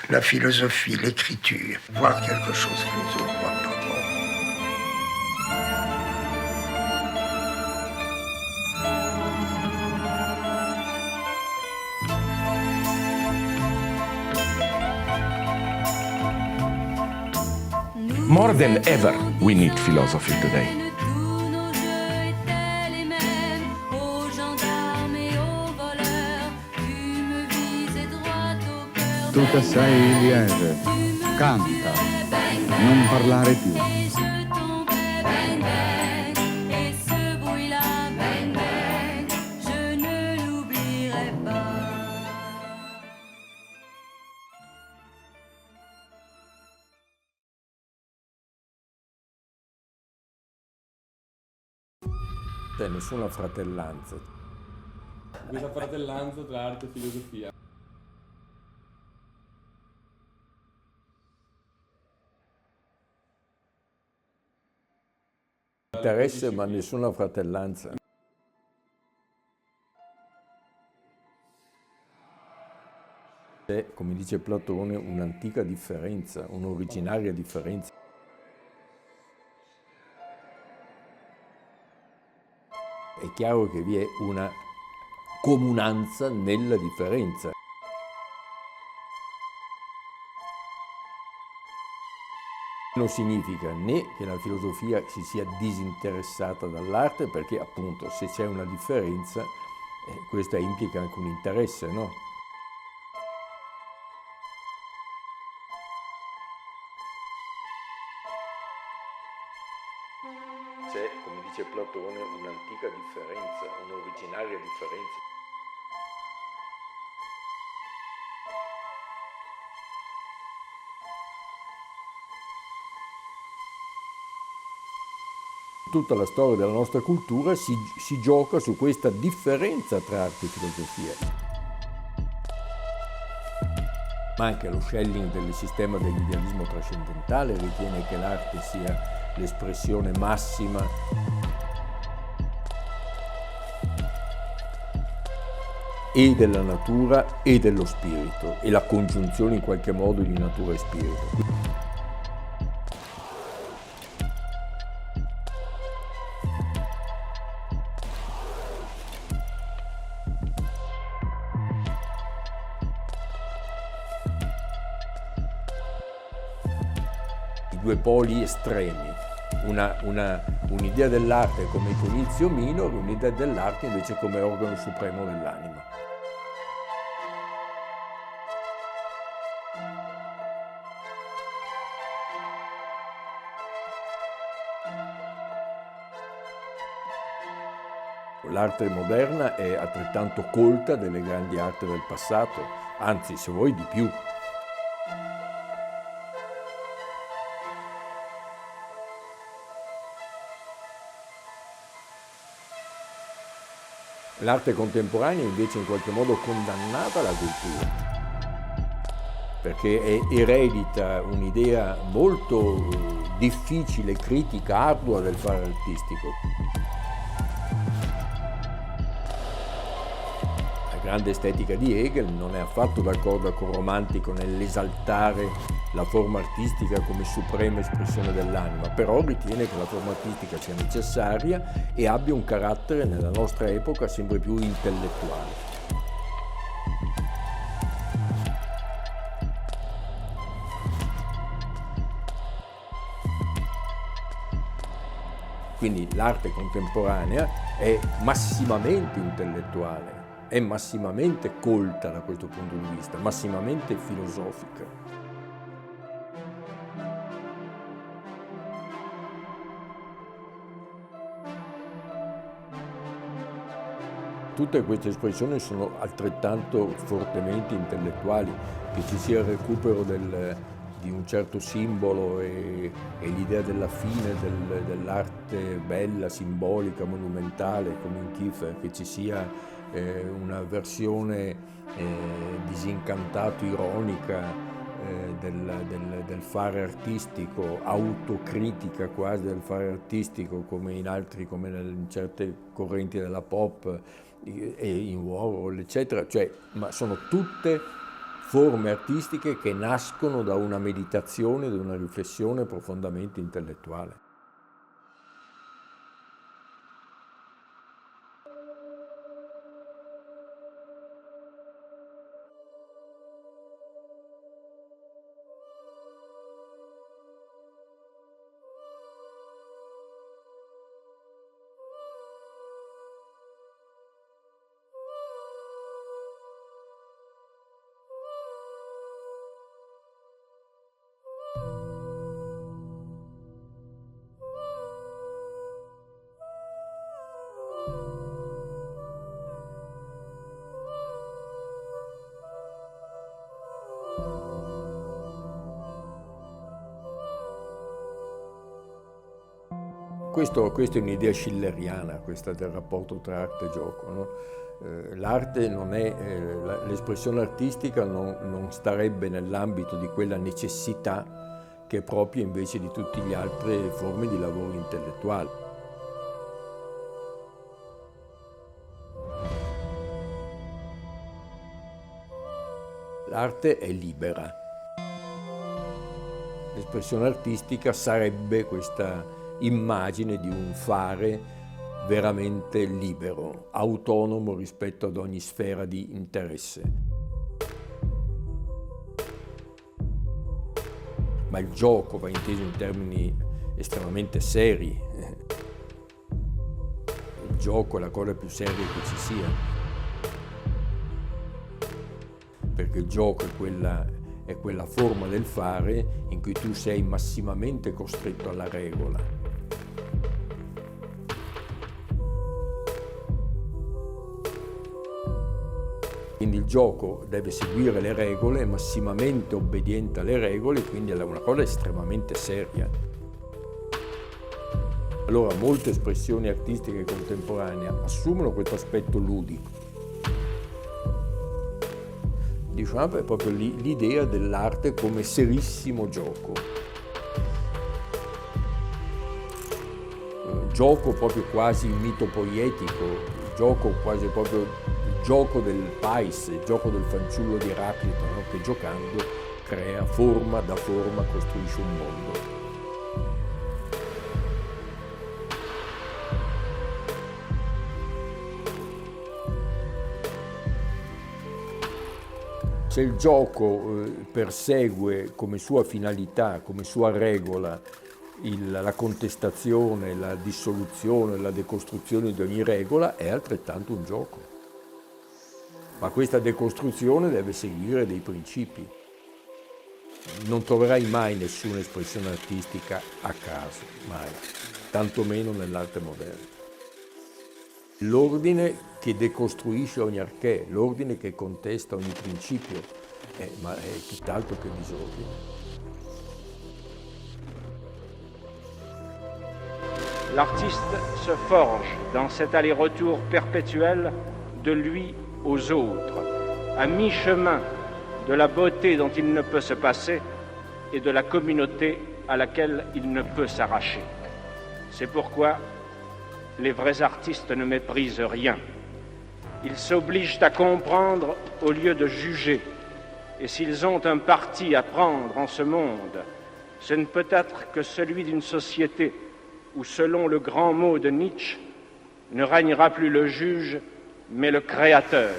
la philosophie, l'écriture, voir quelque chose que les autres voient pas. More than ever, we need philosophy today. Tu sei lieve, canta, non parlare più. C'è nessuna fratellanza. Questa fratellanza tra arte e filosofia. Interesse ma nessuna fratellanza. C'è, come dice Platone, un'antica differenza, un'originaria differenza. È chiaro che vi è una comunanza nella differenza. Non significa né che la filosofia si sia disinteressata dall'arte, perché appunto se c'è una differenza, questa implica anche un interesse, no? C'è, come dice Platone, un'antica differenza, un'originaria differenza. Tutta la storia della nostra cultura si gioca su questa differenza tra arte e filosofia. Ma anche lo Schelling del sistema dell'idealismo trascendentale ritiene che l'arte sia l'espressione massima e della natura e dello spirito, e la congiunzione in qualche modo di natura e spirito. Due poli estremi, un'idea dell'arte come conizio minor, un'idea dell'arte invece come organo supremo dell'anima. L'arte moderna è altrettanto colta delle grandi arti del passato, anzi, se vuoi, di più. L'arte contemporanea invece in qualche modo condannata alla cultura, perché eredita un'idea molto difficile, critica, ardua del fare artistico. La grande estetica di Hegel non è affatto d'accordo con Romantico nell'esaltare la forma artistica come suprema espressione dell'anima, però ritiene che la forma artistica sia necessaria e abbia un carattere nella nostra epoca sempre più intellettuale. Quindi l'arte contemporanea è massimamente intellettuale, è massimamente colta da questo punto di vista, massimamente filosofica. Tutte queste espressioni sono altrettanto fortemente intellettuali, che ci sia il recupero di un certo simbolo e l'idea della fine dell'arte bella, simbolica, monumentale, come in Kiefer, che ci sia una versione disincantato, ironica del fare artistico, autocritica quasi del fare artistico, come in altri, come in certe correnti della pop e in Warhol, eccetera, cioè, ma sono tutte forme artistiche che nascono da una meditazione, da una riflessione profondamente intellettuale. Questa è un'idea schilleriana, questa del rapporto tra arte e gioco, no? L'arte non è, l'espressione artistica non starebbe nell'ambito di quella necessità che è propria invece di tutte le altre forme di lavoro intellettuale. L'arte è libera. L'espressione artistica sarebbe questa immagine di un fare veramente libero, autonomo rispetto ad ogni sfera di interesse. Ma il gioco va inteso in termini estremamente seri. Il gioco è la cosa più seria che ci sia, perché il gioco è quella forma del fare in cui tu sei massimamente costretto alla regola. Quindi il gioco deve seguire le regole, è massimamente obbediente alle regole, quindi è una cosa estremamente seria. Allora molte espressioni artistiche contemporanee assumono questo aspetto ludico. Diciamo è proprio l'idea dell'arte come serissimo gioco. Gioco proprio quasi mitopoietico, gioco quasi proprio gioco del pais, il gioco del fanciullo di Eraclito, no? Che giocando crea forma da forma, costruisce un mondo. Se il gioco persegue come sua finalità, come sua regola, la contestazione, la dissoluzione, la decostruzione di ogni regola, è altrettanto un gioco. Ma questa decostruzione deve seguire dei principi. Non troverai mai nessuna espressione artistica a caso, mai, tantomeno nell'arte moderna. L'ordine che decostruisce ogni archè, l'ordine che contesta ogni principio, ma è tutt'altro che disordine. L'artiste se forge dans cet aller-retour perpétuel de lui aux autres, à mi-chemin de la beauté dont il ne peut se passer et de la communauté à laquelle il ne peut s'arracher. C'est pourquoi les vrais artistes ne méprisent rien. Ils s'obligent à comprendre au lieu de juger. Et s'ils ont un parti à prendre en ce monde, ce ne peut être que celui d'une société où, selon le grand mot de Nietzsche, ne régnera plus le juge, mais le créateur.